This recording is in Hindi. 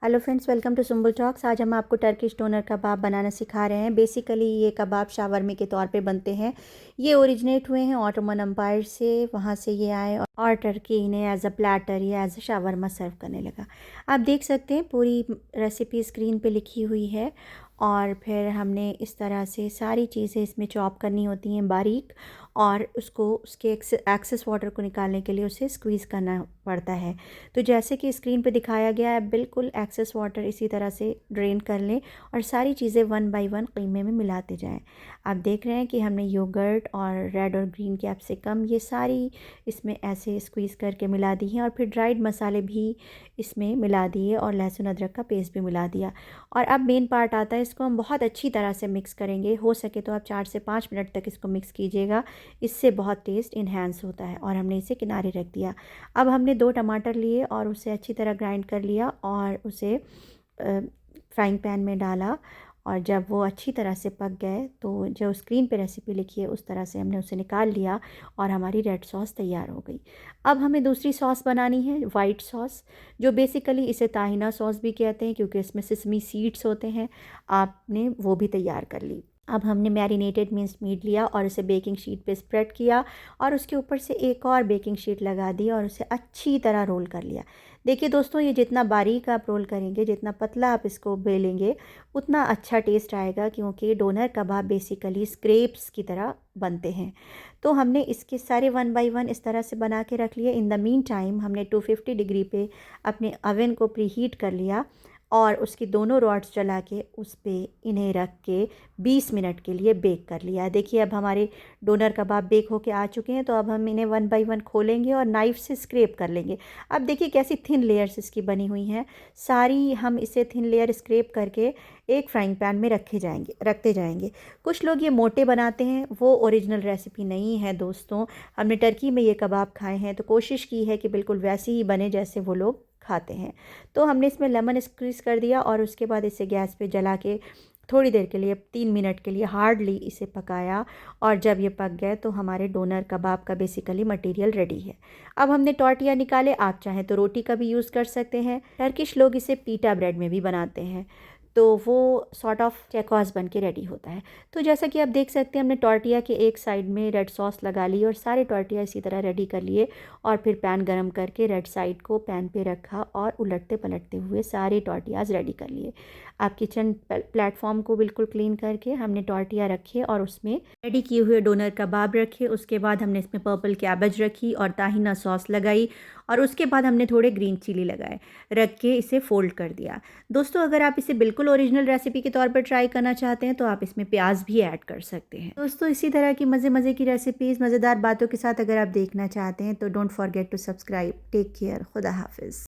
Hello friends, welcome to Sumbul talks. आज हम आपको टर्किश डोनर कबाब बनाना सिखा रहे हैं। बेसिकली ये कबाब शावरमे के तौर पे बनते हैं। ये ओरिजिनेट हुए हैं ऑटोमन एम्पायर से, वहाँ से ये आए और टर्की इन्हें एज अ प्लेटर या एज अ शावरमा सर्व करने लगा। आप देख सकते हैं पूरी रेसिपी स्क्रीन पे लिखी हुई है। और फिर हमने इस तरह से सारी चीज़ें इसमें चॉप करनी होती हैं बारीक, और उसको उसके एक्सेस वाटर को निकालने के लिए उसे स्क्वीज़ करना पड़ता है। तो जैसे कि स्क्रीन पे दिखाया गया है, बिल्कुल एक्सेस वाटर इसी तरह से ड्रेन कर लें और सारी चीज़ें वन बाय वन कीमे में मिलाते जाएं। आप देख रहे हैं कि हमने योगर्ट और रेड और ग्रीन कैप्सिकम ये सारी इसमें ऐसे स्क्वीज़ करके मिला दी हैं, और फिर ड्राइड मसाले भी इसमें मिला दिए और लहसुन अदरक का पेस्ट भी मिला दिया। और अब मेन पार्ट आता है, इसको हम बहुत अच्छी तरह से मिक्स करेंगे। हो सके तो आप 4 से 5 मिनट तक इसको मिक्स कीजिएगा, इससे बहुत टेस्ट इन्हेंस होता है। और हमने इसे किनारे रख दिया। अब हमने 2 टमाटर लिए और उसे अच्छी तरह ग्राइंड कर लिया और उसे फ्राइंग पैन में डाला। और जब वो अच्छी तरह से पक गए तो जो स्क्रीन पे रेसिपी लिखी है उस तरह से हमने उसे निकाल लिया और हमारी रेड सॉस तैयार हो गई। अब हमें दूसरी सॉस बनानी है, वाइट सॉस, जो बेसिकली इसे ताहिना सॉस भी कहते हैं क्योंकि इसमें सिसमी सीड्स होते हैं। आपने वो भी तैयार कर ली। अब हमने मैरिनेटेड मिंस्ड मीट लिया और उसे बेकिंग शीट पे स्प्रेड किया और उसके ऊपर से एक और बेकिंग शीट लगा दी और उसे अच्छी तरह रोल कर लिया। देखिए दोस्तों, ये जितना बारीक आप रोल करेंगे, जितना पतला आप इसको बेलेंगे, उतना अच्छा टेस्ट आएगा, क्योंकि डोनर कबाब बेसिकली स्क्रेप्स की तरह बनते हैं। तो हमने इसके सारे वन बाय वन इस तरह से बना के रख लिए। इन द मीन टाइम हमने 250 डिग्री पे अपने अवन को प्री हीट कर लिया और उसकी दोनों रॉड्स जला के उस पर इन्हें रख के 20 मिनट के लिए बेक कर लिया। देखिए अब हमारे डोनर कबाब बेक होके आ चुके हैं। तो अब हम इन्हें वन बाय वन खोलेंगे और नाइफ़ से स्क्रैप कर लेंगे। अब देखिए कैसी थिन लेयर्स इसकी बनी हुई हैं। सारी हम इसे थिन लेयर स्क्रैप करके एक फ्राइंग पैन में रखते जाएंगे। कुछ लोग ये मोटे बनाते हैं, वो ओरिजिनल रेसिपी नहीं है दोस्तों। हमने टर्की में ये कबाब खाए हैं तो कोशिश की है कि बिल्कुल वैसे ही बने जैसे वो लोग खाते हैं। तो हमने इसमें लेमन स्क्वीज़ कर दिया और उसके बाद इसे गैस पे जला के थोड़ी देर के लिए, 3 मिनट के लिए हार्डली इसे पकाया। और जब ये पक गए तो हमारे डोनर कबाब का बेसिकली मटेरियल रेडी है। अब हमने टॉर्टिया निकाले। आप चाहें तो रोटी का भी यूज़ कर सकते हैं। टर्किश लोग इसे पीटा ब्रेड में भी बनाते हैं, तो वो सॉर्ट ऑफ चेकोस बन के रेडी होता है। तो जैसा कि आप देख सकते हैं, हमने टॉर्टिया के एक साइड में रेड सॉस लगा ली और सारे टॉर्टिया इसी तरह रेडी कर लिए। और फिर पैन गरम करके रेड साइड को पैन पे रखा और उलटते पलटते हुए सारे टॉर्टियाज़ रेडी कर लिए। आप किचन प्लेटफॉर्म को बिल्कुल क्लीन करके हमने टॉर्टिया रखे और उसमें रेडी किए हुए डोनर कबाब रखे। उसके बाद हमने इसमें पर्पल कैबेज रखी और ताहिना सॉस लगाई, और उसके बाद हमने थोड़े ग्रीन चिली लगाए, रख के इसे फोल्ड कर दिया। दोस्तों, अगर आप इसे बिल्कुल ओरिजिनल रेसिपी के तौर पर ट्राई करना चाहते हैं तो आप इसमें प्याज भी ऐड कर सकते हैं। दोस्तों, इसी तरह की मज़े की रेसिपीज़ मज़ेदार बातों के साथ अगर आप देखना चाहते हैं तो don't forget to subscribe. Take care. खुदा हाफिज़।